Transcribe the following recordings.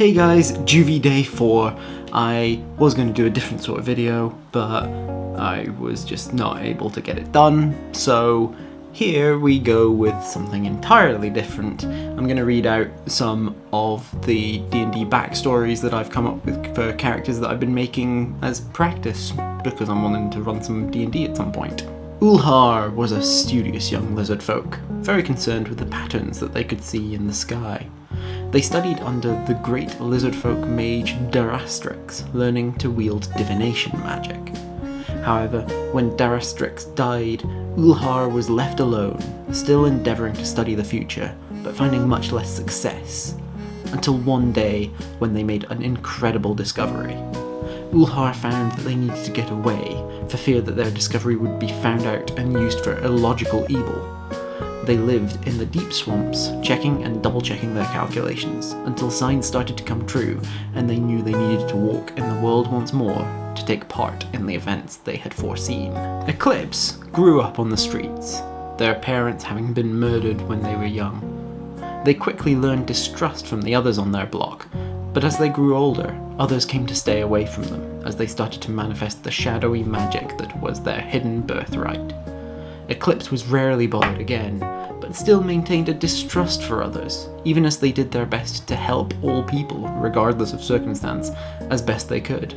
Hey guys, JuV Day 4. I was going to do a different sort of video, but I was just not able to get it done, so here we go with something entirely different. I'm going to read out some of the D&D backstories that I've come up with for characters that I've been making as practice, because I'm wanting to run some D&D at some point. Ulhar was a studious young lizard folk, very concerned with the patterns that they could see in the sky. They studied under the great lizard folk mage Darastrix, learning to wield divination magic. However, when Darastrix died, Ulhar was left alone, still endeavouring to study the future, but finding much less success, until one day when they made an incredible discovery. Ulhar found that they needed to get away, for fear that their discovery would be found out and used for illogical evil. They lived in the deep swamps, checking and double-checking their calculations, until signs started to come true, and they knew they needed to walk in the world once more to take part in the events they had foreseen. Eclipse grew up on the streets, their parents having been murdered when they were young. They quickly learned distrust from the others on their block, but as they grew older, others came to stay away from them, as they started to manifest the shadowy magic that was their hidden birthright. Eclipse was rarely bothered again, but still maintained a distrust for others, even as they did their best to help all people, regardless of circumstance, as best they could.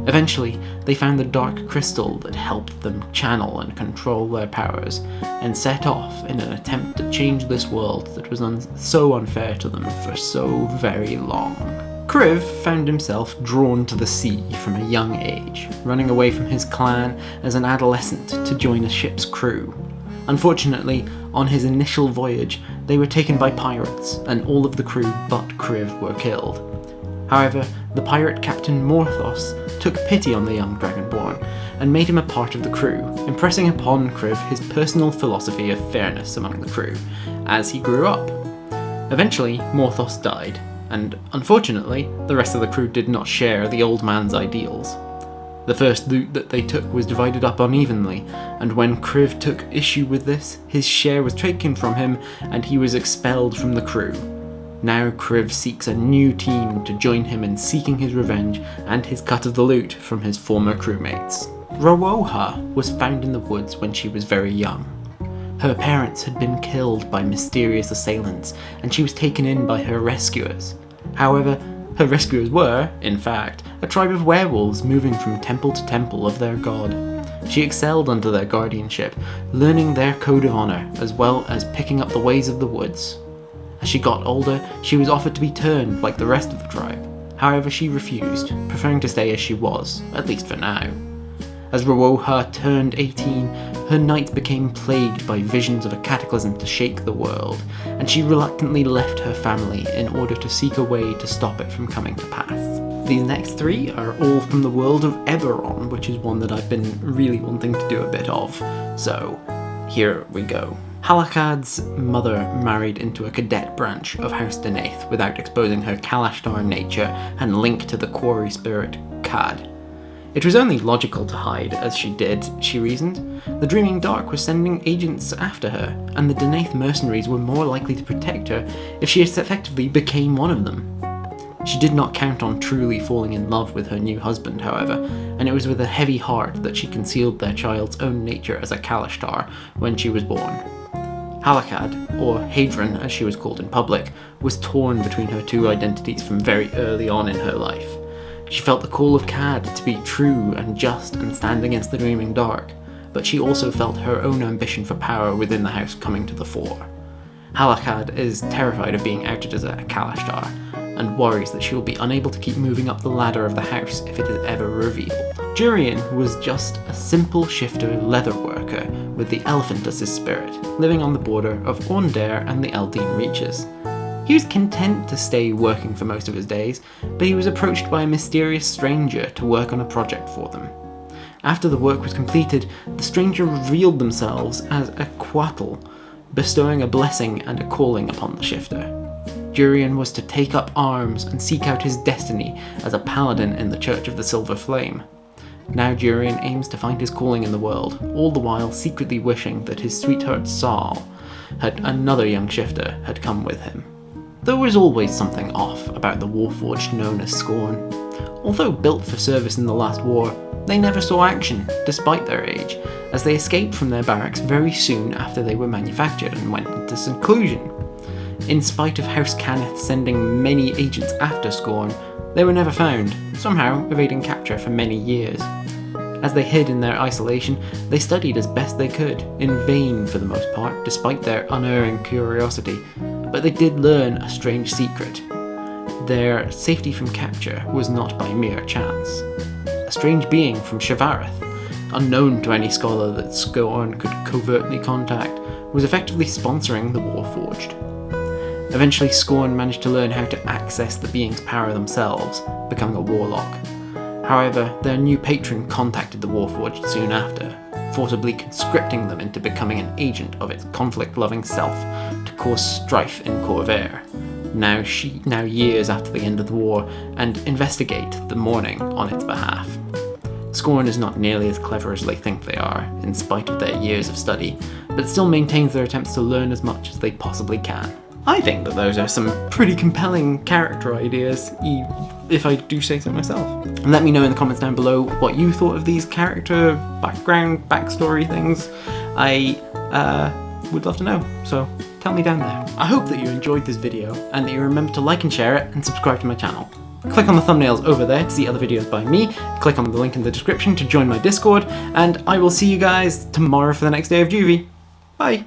Eventually, they found the dark crystal that helped them channel and control their powers, and set off in an attempt to change this world that was so unfair to them for so very long. Kriv found himself drawn to the sea from a young age, running away from his clan as an adolescent to join a ship's crew. Unfortunately, on his initial voyage, they were taken by pirates, and all of the crew but Kriv were killed. However, the pirate captain Morthos took pity on the young dragonborn, and made him a part of the crew, impressing upon Kriv his personal philosophy of fairness among the crew, as he grew up. Eventually, Morthos died, and unfortunately, the rest of the crew did not share the old man's ideals. The first loot that they took was divided up unevenly, and when Kriv took issue with this, his share was taken from him and he was expelled from the crew. Now Kriv seeks a new team to join him in seeking his revenge and his cut of the loot from his former crewmates. Rawoha was found in the woods when she was very young. Her parents had been killed by mysterious assailants, and she was taken in by her rescuers. However, her rescuers were, in fact, a tribe of werewolves moving from temple to temple of their god. She excelled under their guardianship, learning their code of honor, as well as picking up the ways of the woods. As she got older, she was offered to be turned like the rest of the tribe. However, she refused, preferring to stay as she was, at least for now. As Rawoha turned 18, her nights became plagued by visions of a cataclysm to shake the world, and she reluctantly left her family in order to seek a way to stop it from coming to pass. These next three are all from the world of Eberron, which is one that I've been really wanting to do a bit of, so here we go. Halakhad's mother married into a cadet branch of House Denaith without exposing her Kalashtar nature and link to the quarry spirit Khad. It was only logical to hide as she did, she reasoned. The Dreaming Dark was sending agents after her, and the Denaith mercenaries were more likely to protect her if she effectively became one of them. She did not count on truly falling in love with her new husband, however, and it was with a heavy heart that she concealed their child's own nature as a Kalashtar when she was born. Halakhad, or Hadron as she was called in public, was torn between her two identities from very early on in her life. She felt the call of Khad to be true and just and stand against the Dreaming Dark, but she also felt her own ambition for power within the house coming to the fore. Halakhad is terrified of being outed as a Kalashtar, and worries that she will be unable to keep moving up the ladder of the house if it is ever revealed. Durian was just a simple shifter leather worker with the elephant as his spirit, living on the border of Orndare and the Eldine Reaches. He was content to stay working for most of his days, but he was approached by a mysterious stranger to work on a project for them. After the work was completed, the stranger revealed themselves as a Quattle, bestowing a blessing and a calling upon the shifter. Durian was to take up arms and seek out his destiny as a paladin in the Church of the Silver Flame. Now Durian aims to find his calling in the world, all the while secretly wishing that his sweetheart Saul, another young shifter, had come with him. There was always something off about the warforged known as Scorn. Although built for service in the last war, they never saw action, despite their age, as they escaped from their barracks very soon after they were manufactured and went into seclusion. In spite of House Cannith sending many agents after Scorn, they were never found, somehow evading capture for many years. As they hid in their isolation, they studied as best they could, in vain for the most part, despite their unerring curiosity, but they did learn a strange secret. Their safety from capture was not by mere chance. A strange being from Shavareth, unknown to any scholar that Scorn could covertly contact, was effectively sponsoring the Warforged. Eventually, Scorn managed to learn how to access the being's power themselves, becoming a warlock. However, their new patron contacted the Warforged soon after, forcibly conscripting them into becoming an agent of its conflict-loving self to cause strife in Corvair, now years after the end of the war, and investigate the Mourning on its behalf. Scorn is not nearly as clever as they think they are, in spite of their years of study, but still maintains their attempts to learn as much as they possibly can. I think that those are some pretty compelling character ideas, if I do say so myself. And let me know in the comments down below what you thought of these character backstory things. I would love to know, so tell me down there. I hope that you enjoyed this video, and that you remember to like and share it, and subscribe to my channel. Click on the thumbnails over there to see other videos by me, click on the link in the description to join my Discord, and I will see you guys tomorrow for the next day of JuV. Bye!